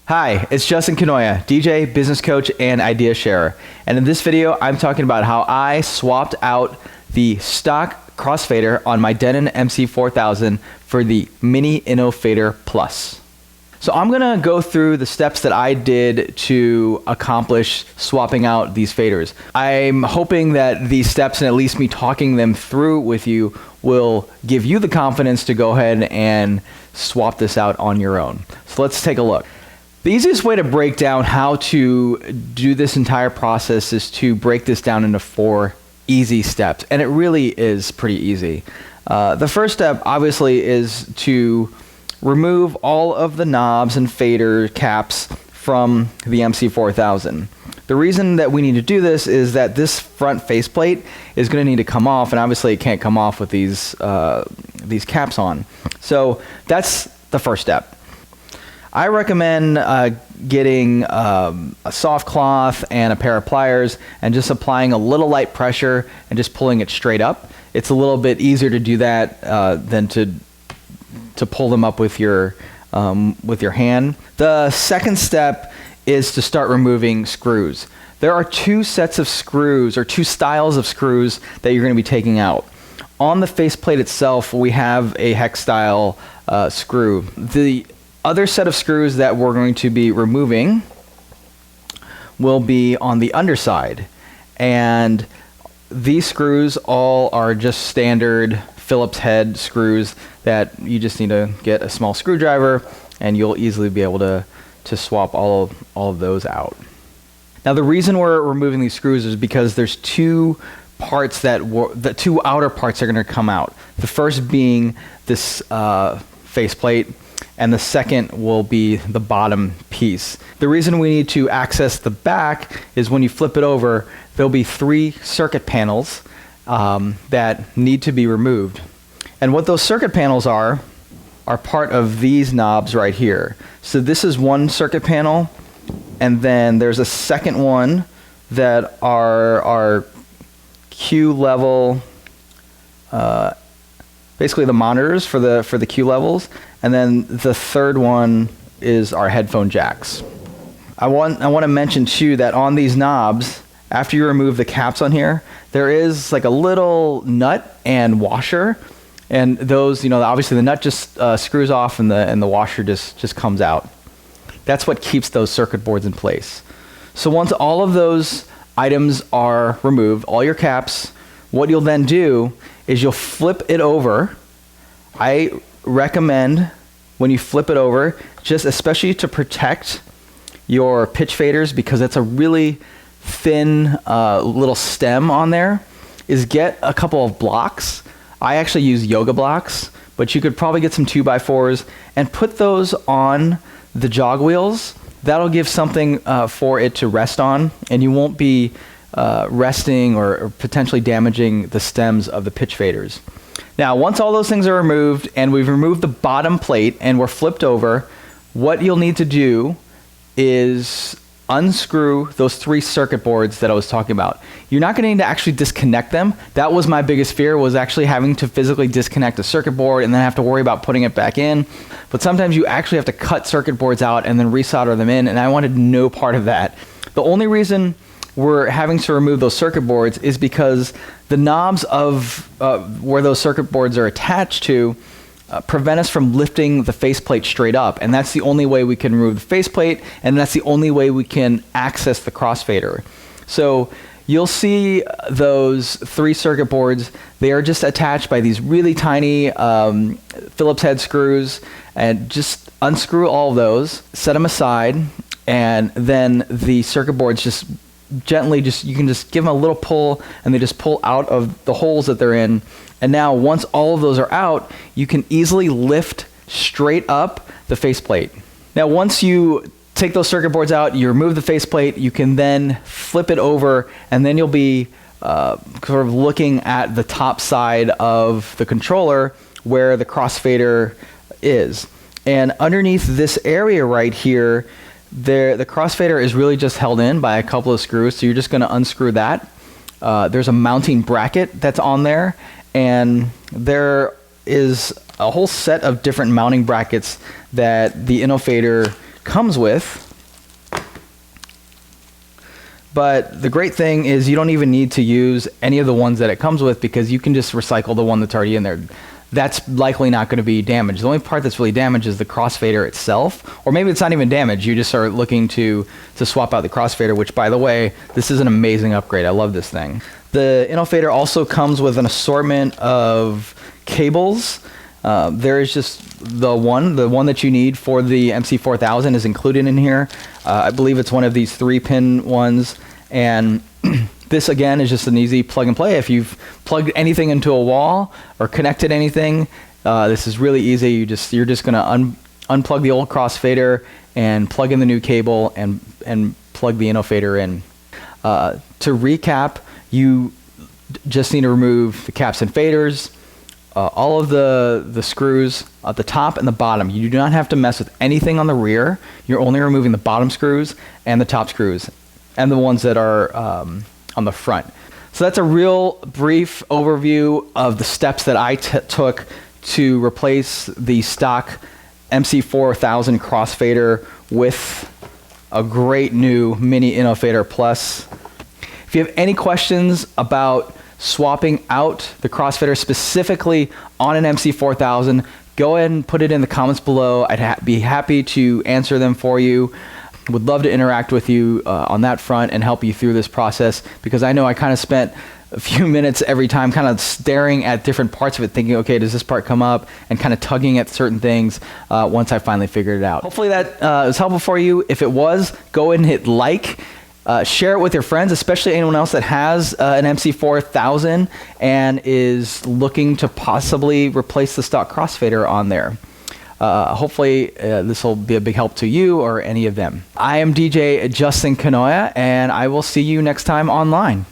Hi, it's Justin Kanoya, DJ, business coach, and idea sharer. And in this video, I'm talking about how I swapped out the stock crossfader on my Denon MC4000 for the mini Innofader Plus. So I'm gonna go through the steps that I did to accomplish swapping out these faders. I'm hoping that these steps, and at least me talking them through with you, will give you the confidence to go ahead and swap this out on your own. So let's take a look. The easiest way to break down how to do this entire process is to break this down into 4 easy steps, and it really is pretty easy. The first step obviously is to remove all of the knobs and fader caps from the MC4000. The reason that we need to do this is that this front faceplate is going to need to come off, and obviously it can't come off with these caps on. So that's the first step. I recommend getting a soft cloth and a pair of pliers and just applying a little light pressure and just pulling it straight up. It's a little bit easier to do that than to pull them up with your hand. The second step is to start removing screws. There are 2 sets of screws, or 2 styles of screws, that you're going to be taking out. On the faceplate itself, we have a hex style screw. The other set of screws that we're going to be removing will be on the underside, and these screws all are just standard Phillips head screws that you just need to get a small screwdriver and you'll easily be able to swap all of those out. Now the reason we're removing these screws is because there's 2 parts the 2 outer parts are going to come out. The first being this faceplate, and the second will be the bottom piece. The reason we need to access the back is when you flip it over, there'll be 3 circuit panels that need to be removed. And what those circuit panels are part of these knobs right here. So this is one circuit panel, and then there's a second one that are Q level, basically the monitors for the Q levels, and then the third one is our headphone jacks. I want to mention too that on these knobs, after you remove the caps on here, there is like a little nut and washer, and those, obviously the nut just screws off and the washer just comes out. That's what keeps those circuit boards in place. So once all of those items are removed, all your caps, what you'll then do is you'll flip it over. I recommend when you flip it over, just especially to protect your pitch faders, because it's a really thin little stem on there, is get a couple of blocks. I actually use yoga blocks, but you could probably get some 2x4s and put those on the jog wheels. That'll give something for it to rest on, and you won't be resting or potentially damaging the stems of the pitch faders. Now, once all those things are removed and we've removed the bottom plate and we're flipped over, what you'll need to do is unscrew those 3 circuit boards that I was talking about. You're not going to need to actually disconnect them. That was my biggest fear, was actually having to physically disconnect a circuit board and then have to worry about putting it back in. But sometimes you actually have to cut circuit boards out and then resolder them in, and I wanted no part of that. The only reason we're having to remove those circuit boards is because the knobs of where those circuit boards are attached to prevent us from lifting the faceplate straight up, and that's the only way we can remove the faceplate, and that's the only way we can access the crossfader. So you'll see those 3 circuit boards. They are just attached by these really tiny Phillips head screws, and just unscrew all of those, set them aside, and then the circuit boards just gently, you can just give them a little pull, and they just pull out of the holes that they're in. And now once all of those are out, you can easily lift straight up the faceplate. Now once you take those circuit boards out, you remove the faceplate, you can then flip it over, and then you'll be sort of looking at the top side of the controller where the crossfader is. And underneath this area right here, the crossfader is really just held in by a couple of screws, so you're just going to unscrew that. There's a mounting bracket that's on there, and there is a whole set of different mounting brackets that the Innofader comes with. But the great thing is you don't even need to use any of the ones that it comes with, because you can just recycle the one that's already in there. That's likely not going to be damaged. The only part that's really damaged is the crossfader itself, or maybe it's not even damaged. You just are looking to swap out the crossfader, which, by the way, this is an amazing upgrade. I love this thing. The Innofader also comes with an assortment of cables. There is just the one that you need for the MC4000 is included in here. I believe it's one of these 3-pin ones, and this again is just an easy plug and play. If you've plugged anything into a wall or connected anything, this is really easy. You're just going to unplug the old crossfader and plug in the new cable and plug the Innofader in. To recap, you just need to remove the caps and faders, all of the screws at the top and the bottom. You do not have to mess with anything on the rear. You're only removing the bottom screws and the top screws and the ones that are on the front. So that's a real brief overview of the steps that I took to replace the stock MC4000 Crossfader with a great new mini Innofader Plus. If you have any questions about swapping out the crossfader specifically on an MC4000, go ahead and put it in the comments below. I'd be happy to answer them for you. Would love to interact with you on that front and help you through this process, because I know I kind of spent a few minutes every time kind of staring at different parts of it, thinking, okay, does this part come up, and kind of tugging at certain things once I finally figured it out. Hopefully that was helpful for you. If it was, go ahead and hit like. Share it with your friends, especially anyone else that has an MC4000 and is looking to possibly replace the stock crossfader on there. Hopefully this will be a big help to you or any of them. I am DJ Kanoya, and I will see you next time online.